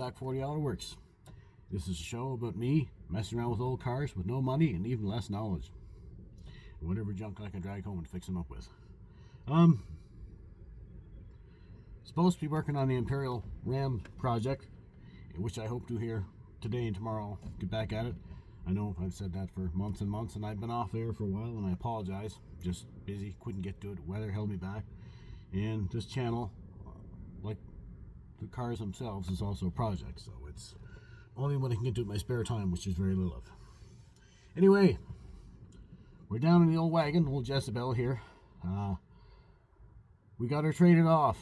back 40 Hour Works. This is a show about me messing around with old cars with no money and even less knowledge. And whatever junk I can drag home and fix them up with. Supposed to be working on the Imperial Ram project, which I hope to hear today and tomorrow. I'll get back at it. I know I've said that for months and months, and I've been off there for a while, and I apologize. Just busy, couldn't get to it. Weather held me back. And this channel, like the cars themselves, is also a project, so it's only what I can get to in my spare time, which is very little of. Anyway, we're down in the old wagon, old Jezebel here. We got her traded off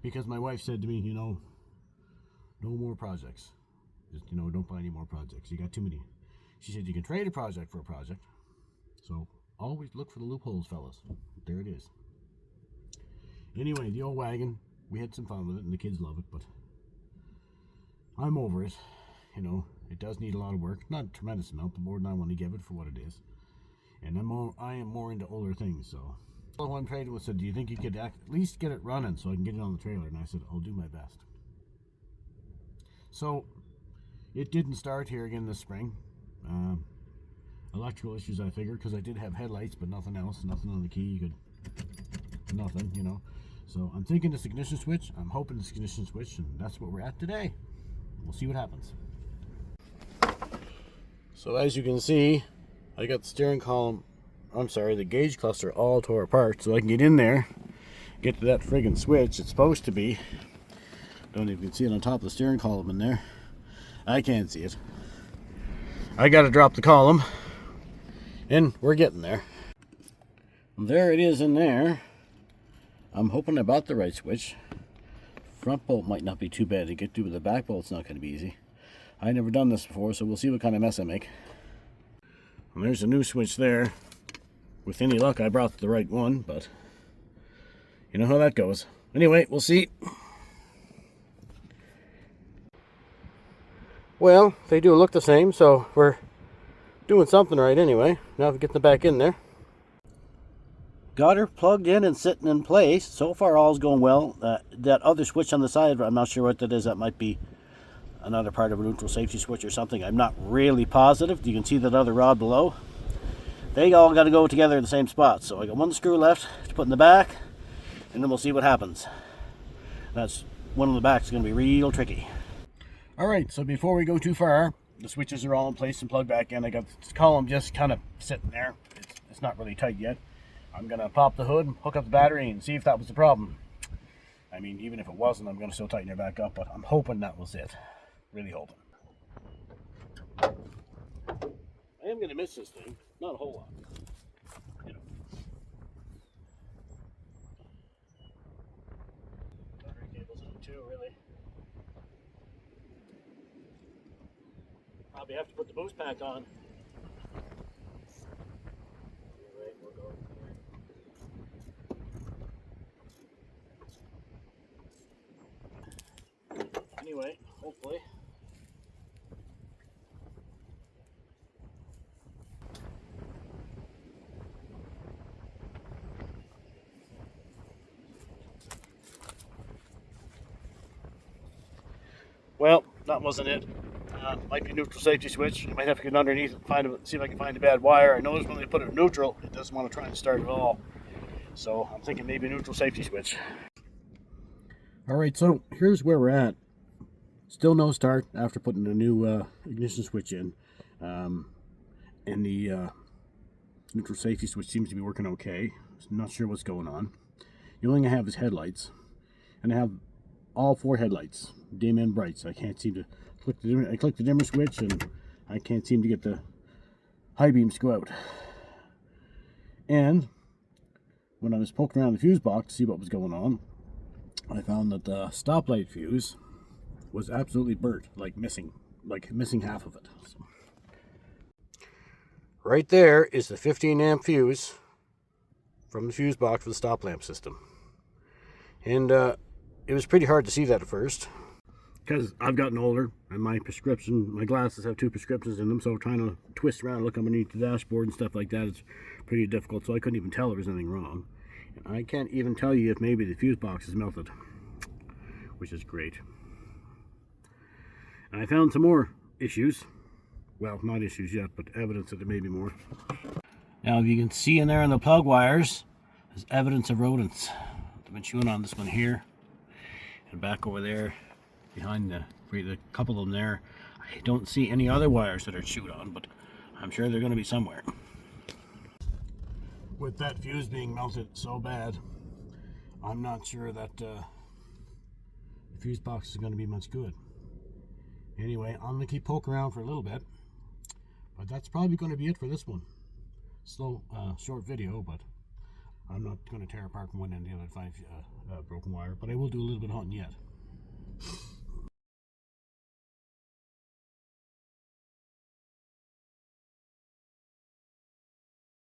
because my wife said to me, no more projects. Just, don't buy any more projects. You got too many. She said you can trade a project for a project. So always look for the loopholes, fellas. There it is. Anyway, the old wagon, we had some fun with it, and the kids love it, but I'm over it. It does need a lot of work. Not a tremendous amount, but more than I want to give it for what it is. And I am more into older things, so. The one trader said, do you think you could at least get it running so I can get it on the trailer? And I said, I'll do my best. So, it didn't start here again this spring. Electrical issues, I figured, because I did have headlights, but nothing else. Nothing on the key. Nothing. So, I'm thinking this ignition switch. I'm hoping this ignition switch, and that's what we're at today. We'll see what happens. So, as you can see, I got the steering column, the gauge cluster all tore apart, so I can get in there, get to that friggin' switch. It's supposed to be, don't even see it on top of the steering column in there. I can't see it. I gotta drop the column, and we're getting there. There it is in there. I'm hoping I bought the right switch. Front bolt might not be too bad to get to, but the back bolt's not going to be easy. I've never done this before, so we'll see what kind of mess I make. And there's a new switch there. With any luck, I brought the right one, but you know how that goes. Anyway, we'll see. Well, they do look the same, so we're doing something right anyway. Now we get them back in there. Got her plugged in and sitting in place. So far, all's going well. That other switch on the side, I'm not sure what that is. That might be another part of a neutral safety switch or something. I'm not really positive. You can see that other rod below. They all got to go together in the same spot. So I got one screw left to put in the back, and then we'll see what happens. That's one on the back is going to be real tricky. All right, so before we go too far, the switches are all in place and plugged back in. I got this column just kind of sitting there. It's not really tight yet. I'm going to pop the hood, hook up the battery, and see if that was the problem. I mean, even if it wasn't, I'm going to still tighten it back up, but I'm hoping that was it. Really hoping. I am going to miss this thing. Not a whole lot. Battery cables in too, really. Probably have to put the boost pack on. Anyway, we'll go here. Anyway, hopefully. Well, that wasn't it. Might be a neutral safety switch. You might have to get underneath and see if I can find a bad wire. I noticed when they put it in neutral, it doesn't want to try and start at all. So I'm thinking maybe a neutral safety switch. All right, so here's where we're at. Still no start after putting the new ignition switch in. And the neutral safety switch seems to be working okay. I'm not sure what's going on. The only thing I have is headlights. And I have all 4 headlights, dim and bright, so I can't seem to click the dimmer switch, and I can't seem to get the high beams to go out. And when I was poking around the fuse box to see what was going on, I found that the stoplight fuse was absolutely burnt, like missing half of it. So. Right there is the 15 amp fuse from the fuse box for the stop lamp system. And it was pretty hard to see that at first, because I've gotten older and my glasses have 2 prescriptions in them, so trying to twist around and look underneath the dashboard and stuff like that is pretty difficult, so I couldn't even tell there was anything wrong. And I can't even tell you if maybe the fuse box is melted, which is great. I found some more issues. Well, not issues yet, but evidence that there may be more. Now, if you can see in there on the plug wires, there's evidence of rodents. I've been chewing on this one here, and back over there, behind the couple of them there. I don't see any other wires that are chewed on, but I'm sure they're going to be somewhere. With that fuse being melted so bad, I'm not sure that the fuse box is going to be much good. Anyway, I'm going to keep poking around for a little bit, but that's probably going to be it for this one. Slow, short video, but I'm not going to tear apart from one end of the other to find broken wire, but I will do a little bit of hunting yet.